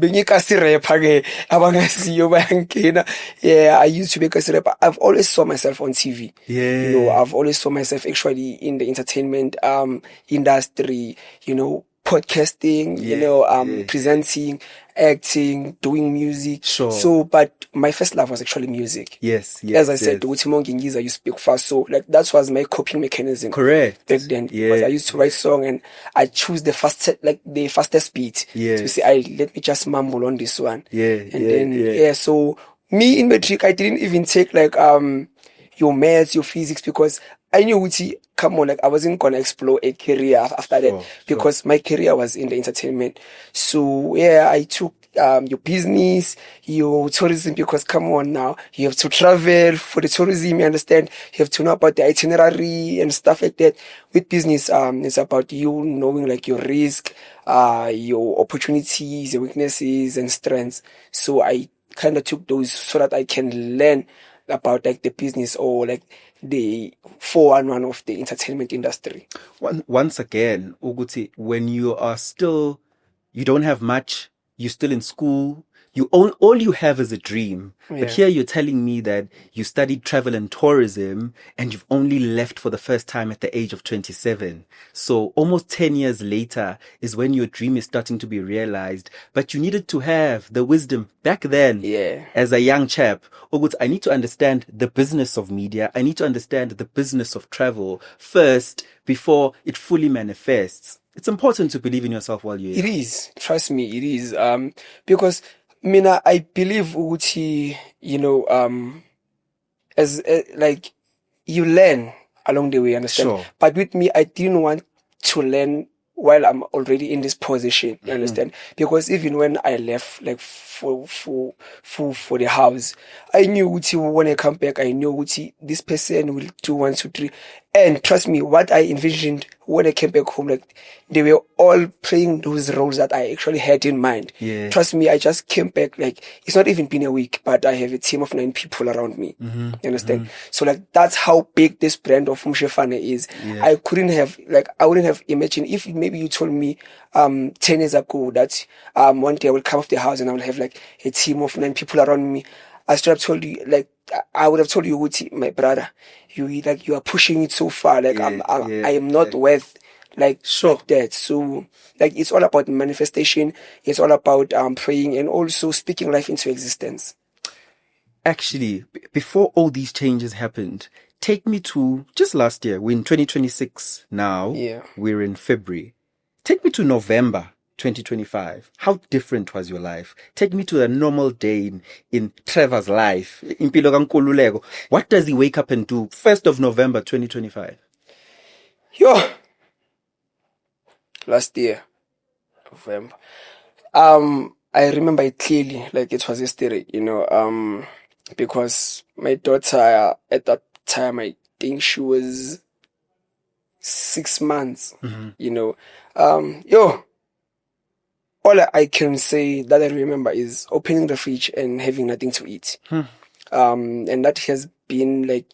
bengikasi rapper ke abangaziyo bayangena. Yeah, I used to be a kasi rapper. I've always saw myself on TV. Yeah. You know, I've always saw myself actually in the entertainment industry, you know, podcasting, presenting, acting, doing music. Sure. So, but my first love was actually music. Yes. As I said, you speak fast. So, like, that was my coping mechanism. Correct. Back then. Because I used to write song and I choose the fastest beat. Yes. To say, let me just mumble on this one. Yeah. So, me in matric, I didn't even take like, your maths, your physics, because I knew, come on, like I wasn't gonna explore a career after that because my career was in the entertainment. So yeah, I took your business, your tourism, because come on now, you have to travel for the tourism, you understand? You have to know about the itinerary and stuff like that. With business, it's about you knowing like your risk, your opportunities, your weaknesses and strengths. So I kind of took those so that I can learn about like the business or like the 411 of the entertainment industry. Once again, Uguti, when you don't have much, you're still in school, all you have is a dream. Yeah. But here you're telling me that you studied travel and tourism and you've only left for the first time at the age of 27. So almost 10 years later is when your dream is starting to be realized. But you needed to have the wisdom back then as a young chap. Ogut, I need to understand the business of media. I need to understand the business of travel first before it fully manifests. It's important to believe in yourself while you're It is. Trust me, it is. Because Mina, I believe Uguti, you know, as like you learn along the way, understand? Sure. But with me, I didn't want to learn while I'm already in this position, you understand? Because even when I left, like for the house, I knew Uti when I come back, I knew Uti this person will do 1, 2, 3. And trust me, what I envisioned when I came back home, like they were all playing those roles that I actually had in mind. Yeah. Trust me, I just came back, like it's not even been a week, but I have a team of 9 people around me. You understand? So like that's how big this brand of Mshefane is. Yeah. I wouldn't have imagined if maybe you told me 10 years ago that one day I will come off the house and I will have like a team of 9 people around me. I should have told you, like I would have told you, Uti, my brother, you are pushing it so far. Like I am not worth like that. So like it's all about manifestation. It's all about praying and also speaking life into existence. Actually, before all these changes happened, take me to just last year. We're in 2026 now. Yeah. We're in February. Take me to November 2025. How different was your life? Take me to a normal day in Trevor's life. Impilo kaNkululeko. What does he wake up and do 1st of November 2025? Last year, November. I remember it clearly, like it was yesterday, you know, because my daughter at that time, I think she was 6 months, you know. All I can say that I remember is opening the fridge and having nothing to eat. And that has been like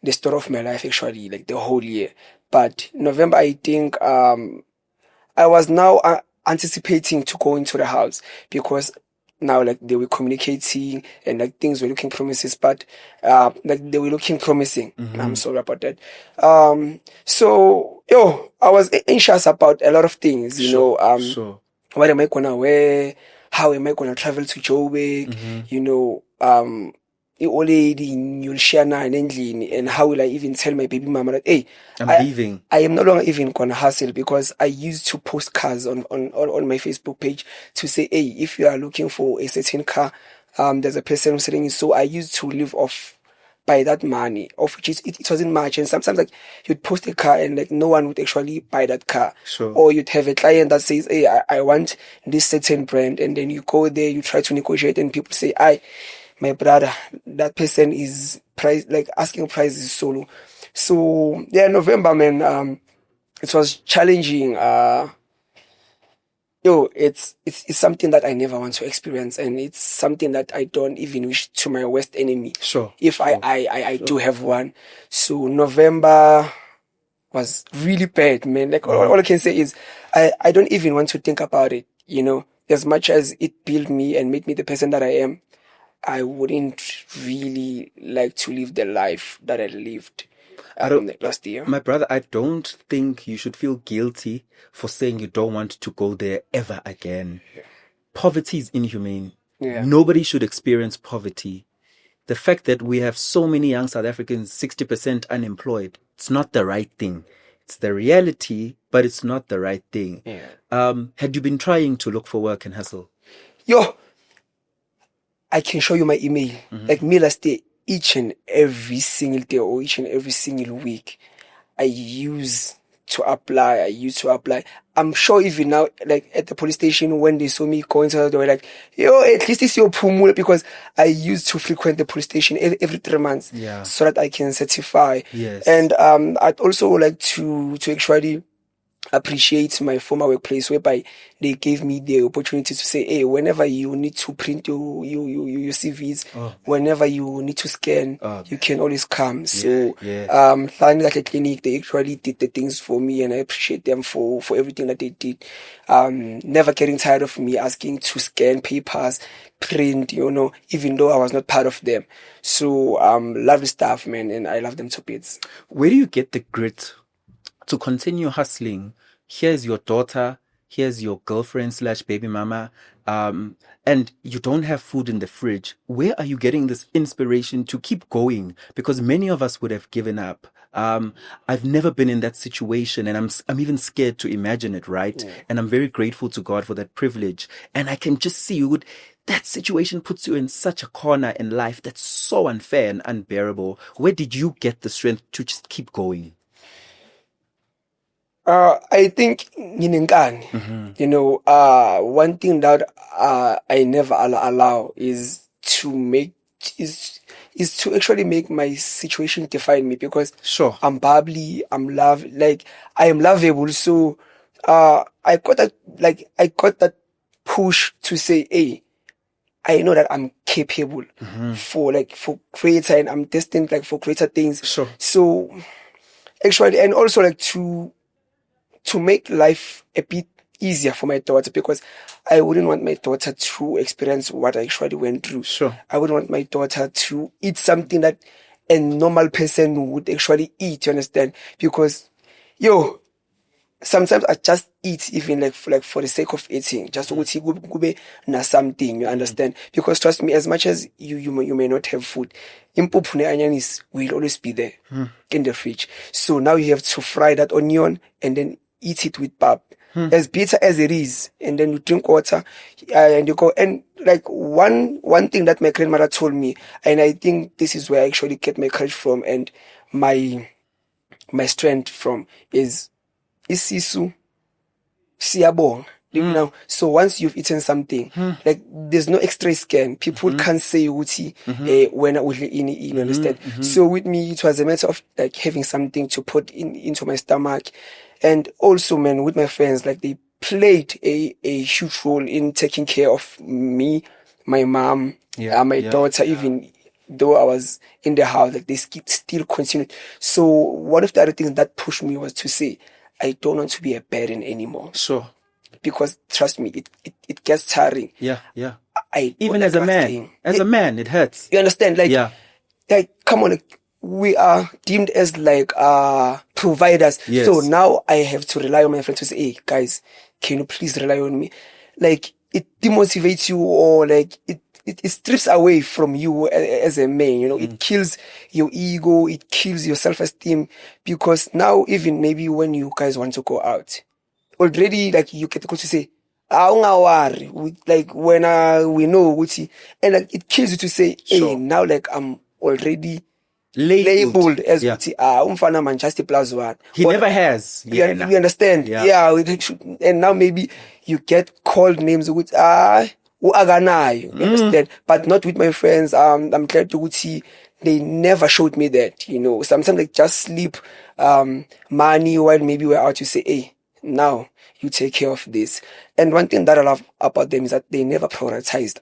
the story of my life actually, like the whole year. But November, I think, I was now anticipating to go into the house because now like they were communicating and like things were looking promising, but like they were looking promising. I'm sorry about that. So I was anxious about a lot of things, you know. What am I gonna wear? How am I gonna travel to Joburg? You know, and how will I even tell my baby mama that hey, I'm leaving? I am no longer even gonna hustle because I used to post cars on my Facebook page to say, hey, if you are looking for a certain car, there's a person who's selling it. So I used to live off by that money, of which it wasn't much. And sometimes like you'd post a car and like no one would actually buy that car. Sure. Or you'd have a client that says, hey, I want this certain brand, and then you go there, you try to negotiate, and people say, my brother, that person is asking prices solo. So yeah, November, man, it was challenging. It's something that I never want to experience, and it's something that I don't even wish to my worst enemy. Sure. If I do have one. So November was really bad, man. Like all I can say is I don't even want to think about it, you know. as much as it built me and made me the person that I am, I wouldn't really like to live the life that I lived last year. My brother, I don't think you should feel guilty for saying you don't want to go there ever again. Yeah. Poverty is inhumane. Yeah. Nobody should experience poverty. The fact that we have so many young South Africans, 60% unemployed, it's not the right thing. It's the reality, but it's not the right thing. Yeah. Had you been trying to look for work and hustle? Yo, I can show you my email. Like me last day, each and every single day or each and every single week, I used to apply. I'm sure even now, like at the police station, when they saw me going to, they were like, yo, at least it's your pumul, because I used to frequent the police station every 3 months, so that I can certify. Yes. And I'd also like to actually appreciate my former workplace, whereby they gave me the opportunity to say, hey, whenever you need to print your CVs, whenever you need to scan, you can always come. So finding like a clinic, they actually did the things for me, and I appreciate them for everything that they did. Never getting tired of me asking to scan papers, print, even though I was not part of them. So lovely stuff, man, and I love them to bits. Where do you get the grit to continue hustling? Here's your daughter, here's your girlfriend / baby mama, and you don't have food in the fridge. Where are you getting this inspiration to keep going? Because many of us would have given up. I've never been in that situation, and I'm even scared to imagine it, right? Yeah. And I'm very grateful to God for that privilege. And I can just see that situation puts you in such a corner in life that's so unfair and unbearable. Where did you get the strength to just keep going? I think one thing that I never allow is to actually make my situation define me, because I'm bubbly, I am lovable. So I got that push to say, hey, I know that I'm capable for greater, and I'm destined for greater things. So actually, and also to make life a bit easier for my daughter, because I wouldn't want my daughter to experience what I actually went through. I wouldn't want my daughter to eat something that a normal person would actually eat, you understand? Because, sometimes I just eat even for the sake of eating, just to na something, you understand? Because trust me, as much as you may not have food, impuphu ne-anyanis will always be there in the fridge. So now you have to fry that onion and then eat it with pap, as bitter as it is, and then you drink water, and you go. And one thing that my grandmother told me, and I think this is where I actually get my courage from and my strength from, is isisu siyabonga. Now, so once you've eaten something, there's no extra scan. People can't say uti when I will you understand? So with me, it was a matter of having something to put into my stomach. And also, man, with my friends, they played a huge role in taking care of me, my mom, my daughter, even though I was in the house, they still continued. So one of the other things that pushed me was to say, I don't want to be a burden anymore. Because trust me, it gets tiring. Even as a man, it hurts. You understand? Come on, we are deemed as providers. Yes. So now I have to rely on my friends to say, hey guys, can you please rely on me? It demotivates you, or it strips away from you as a man, it kills your ego, it kills your self-esteem, because now even maybe when you guys want to go out, already you get to say, worry, when we know, and it kills you to say, hey, now I'm already labeled as umfana Manchester plus one. He never has. We understand. And now maybe you get called names which you understand? But not with my friends. I'm glad to see they never showed me that. Sometimes they just sleep money while maybe we're out. You say, hey, now you take care of this. And one thing that I love about them is that they never prioritized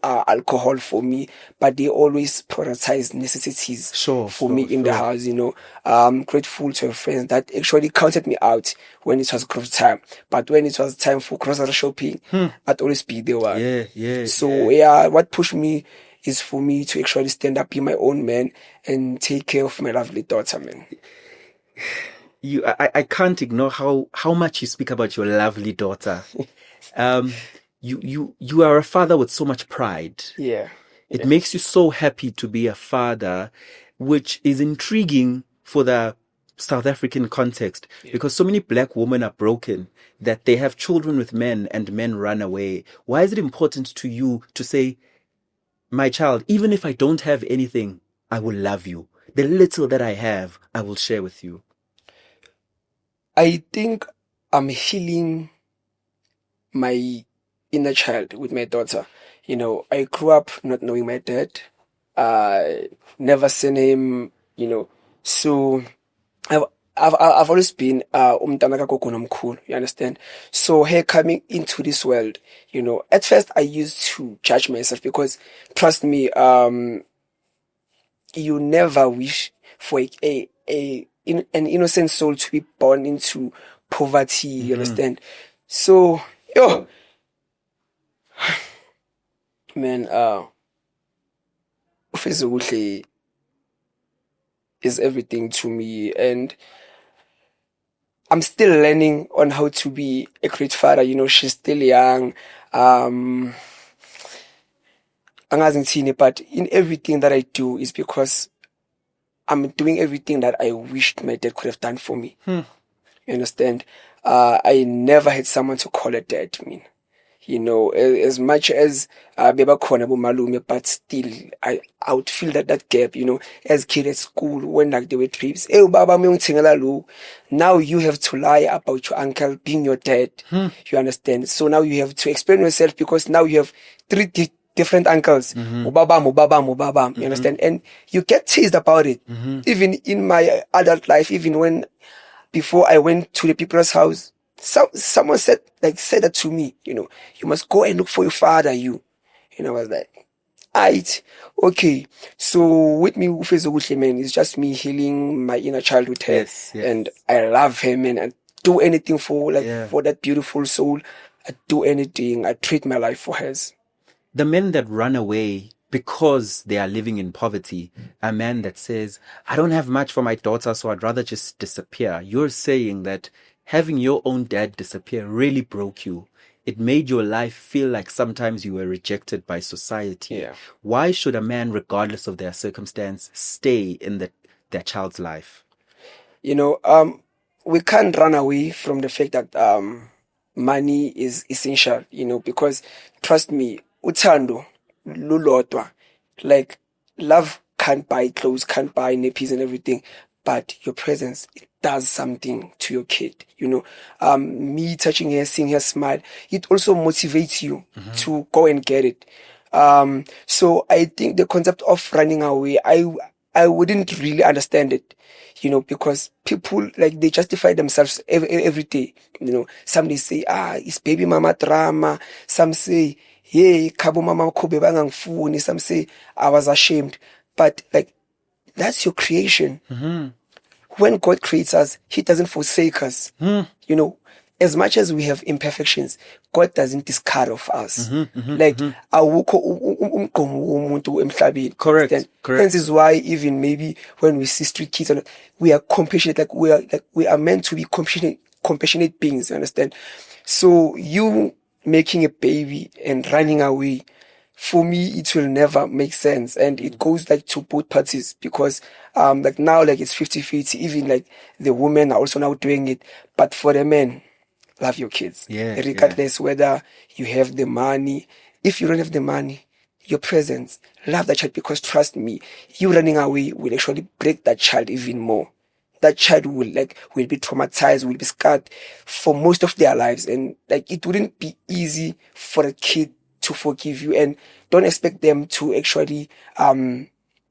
alcohol for me, but they always prioritize necessities for me in the house, you know. I'm grateful to friends that actually counted me out when it was grocery time. But when it was time for grocery shopping, I'd always be the one. So what pushed me is for me to actually stand up, be my own man, and take care of my lovely daughter, man. I can't ignore how much you speak about your lovely daughter. You are a father with so much pride. It makes you so happy to be a father, which is intriguing for the South African context, because so many black women are broken that they have children with men and men run away. Why is it important to you to say, my child, even if I don't have anything, I will love you. The little that I have, I will share with you. I think I'm healing my inner child with my daughter. You know, I grew up not knowing my dad. Never seen him, you know. So I've always been umntana kagogo nomkhulu, you understand? So her coming into this world, you know, at first I used to judge myself because trust me, you never wish for an innocent soul to be born into poverty, you understand? So man, Ufezokuhle is everything to me, and I'm still learning on how to be a great father. You know, she's still young. But in everything that I do is because I'm doing everything that I wished my dad could have done for me. You understand? I never had someone to call a dad, I mean. You know, as much as beba khona bomalume, but still I would feel that gap, you know, as kid at school when like there were trips. Now you have to lie about your uncle being your dad. You understand? So now you have to explain yourself because now you have three different uncles. Mubabam. You understand? And you get teased about it. Even in my adult life, even when before I went to the people's house, someone said that to me, you know, you must go and look for your father, you know, I was like, aight, okay. So with me, Ufezokuhle, man, it's just me healing my inner child with her. And I love her, man, and do anything for that beautiful soul. I do anything. I treat my life for hers. The men that run away because they are living in poverty, a man that says, I don't have much for my daughter, so I'd rather just disappear. You're saying that having your own dad disappear really broke you. It made your life feel like sometimes you were rejected by society. Why should a man, regardless of their circumstance, stay in their child's life? You know, we can't run away from the fact that money is essential, you know, because trust me, uthando lulodwa, like love can't buy clothes, can't buy nappies and everything, but your presence, it does something to your kid, you know. Me touching her, seeing her smile, it also motivates you to go and get it. So I think the concept of running away, I wouldn't really understand it, you know, because people, like, they justify themselves every day, you know. Some they say, it's baby mama drama. Some say, hey, kabo mama kobe bangangfuni. Some say, I was ashamed. But, like, that's your creation. When God creates us, He doesn't forsake us. You know, as much as we have imperfections, God doesn't discard of us. Like, awukho umuntu emhlabeni. Correct. Hence is why even maybe when we see street kids, we are compassionate. Like we are meant to be compassionate beings. You understand? So you making a baby and running away, for me, it will never make sense. And it goes like to both parties because, like now, like it's 50-50. Even like the women are also now doing it. But for the men, love your kids. Regardless whether you have the money. If you don't have the money, your presence, love that child, because trust me, you running away will actually break that child even more. That child will be traumatized, will be scarred for most of their lives. And like, it wouldn't be easy for a kid to forgive you, and don't expect them to actually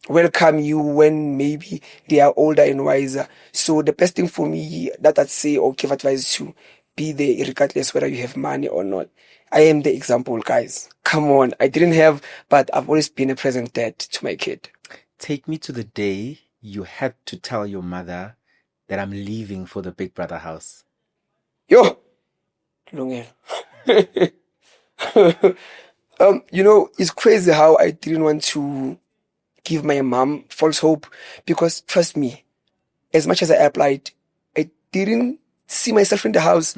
welcome you when maybe they are older and wiser. So the best thing for me that I'd say or give advice to, be there regardless whether you have money or not. I am the example, guys. Come on. I didn't have, but I've always been a present dad to my kid. Take me to the day you had to tell your mother that I'm leaving for the Big Brother house. Yo! Lungelo. It's crazy how I didn't want to give my mom false hope, because trust me, as much as I applied, I didn't see myself in the house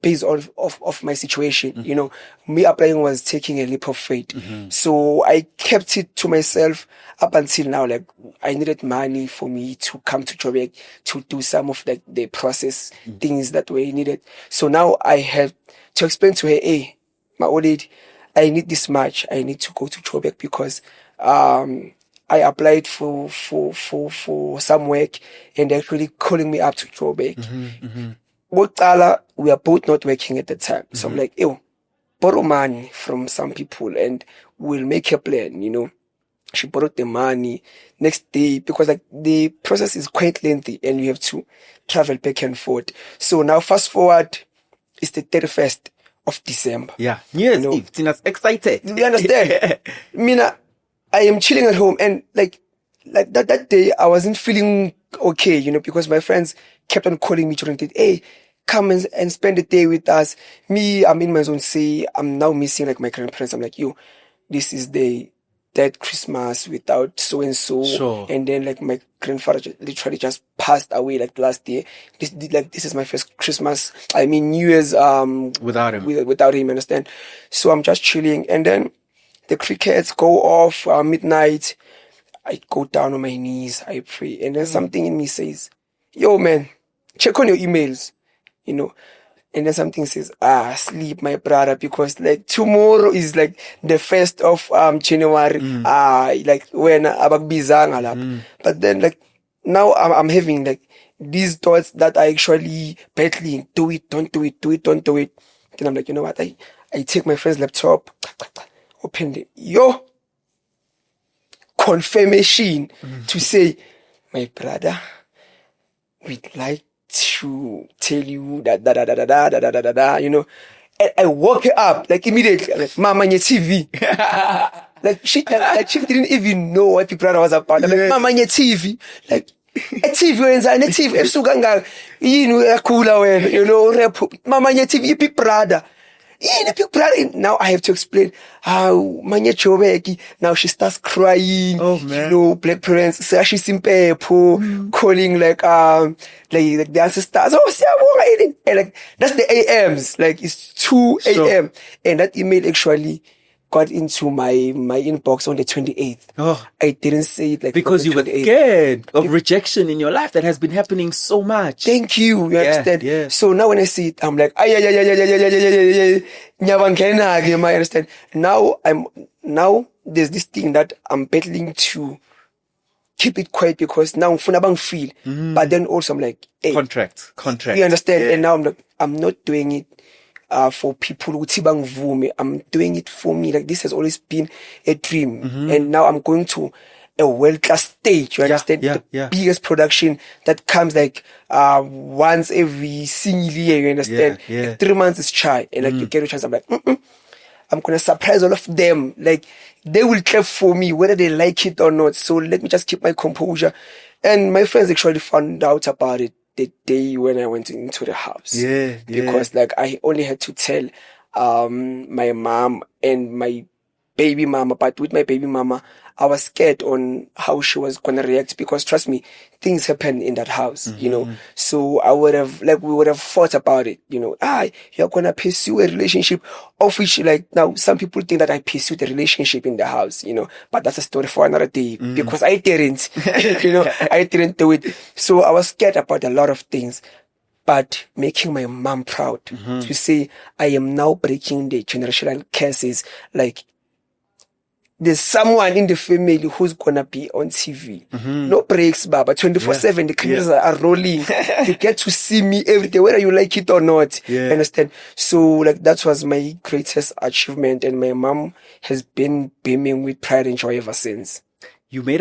based on of my situation. Me applying was taking a leap of faith. So I kept it to myself up until now. Like, I needed money for me to come to Joburg to do some of the process things that were needed. So now I have to explain to her, hey, my old lady, I need this much. I need to go to Joburg because I applied for some work, and they're actually calling me up to Joburg. We are both not working at the time. So I'm like, ew, borrow money from some people and we'll make a plan. She borrowed the money next day, because like the process is quite lengthy and you have to travel back and forth. So now fast forward, it's the 31st of December. Yeah. Yes, Eve. Tina's excited. You understand? Mina, I am chilling at home, and like that day I wasn't feeling okay, because my friends kept on calling me during the day. Hey, come and spend the day with us. Me, I'm in my zone. Say, I'm now missing like my grandparents. I'm like, yo, this is the dead Christmas without so and so. Sure. And then like my grandfather literally just passed away like last year. This is my first Christmas. I mean New Year's without him. Without him, understand? So I'm just chilling, and then the crickets go off midnight. I go down on my knees, I pray, and then something in me says, yo man, check on your emails, and then something says, sleep my brother, because like tomorrow is like the 1st of January, like when abagbizanga lapha. But then like now I'm having like these thoughts that are actually battling, do it, don't do it, do it, don't do it. Then I'm like, you know what, I take my friend's laptop, open it, confirmation to say, my brother, we'd like to tell you that And I woke her up like immediately, like, Mama, on your TV. like she didn't even know what Big Brother was about. I'm like, Mama, on your TV. Like, a TV wenza, a TV ebusuka nga yini uyakhula wena, rap. Mama, on your TV, Big Brother. Big Brother. Now I have to explain how Manye Joburg. Now she starts crying. Oh man. Black parents. So she's in Pepo, calling like the ancestors. Oh, and like that's the AMs. Like it's 2 a.m. Sure. And that email actually got into my inbox on the 28th. Oh. I didn't say it like because you were scared of rejection in your life that has been happening so much. Thank you. You understand? Yeah. So now when I see it, I'm like, I understand. Now there's this thing that I'm battling to keep it quiet, because now I'm feel. But then also I'm like, hey, contract. You understand? Yeah. And now I'm like, I'm not doing it for people who I'm doing it for me. Like, this has always been a dream. And now I'm going to a world-class stage. You understand? The biggest production that comes like once every single year. You understand? Like 3 months is shy, and like you get a chance. I'm like, I'm gonna surprise all of them. Like, they will clap for me whether they like it or not. So let me just keep my composure. And my friends actually found out about it the day when I went into the house. Because like I only had to tell my mom and my baby mama, but with my baby mama, I was scared on how she was gonna react, because trust me, things happen in that house, So we would have thought about it, you're gonna pursue a relationship, of which like now some people think that I pursued a relationship in the house, but that's a story for another day, because I didn't, I didn't do it. So I was scared about a lot of things. But making my mom proud to say I am now breaking the generational curses, like, there's someone in the family who's gonna be on TV. No breaks, Baba. 24/7, the cameras are rolling. You get to see me every day, whether you like it or not. Understand? So, like, that was my greatest achievement, and my mom has been beaming with pride and joy ever since. You made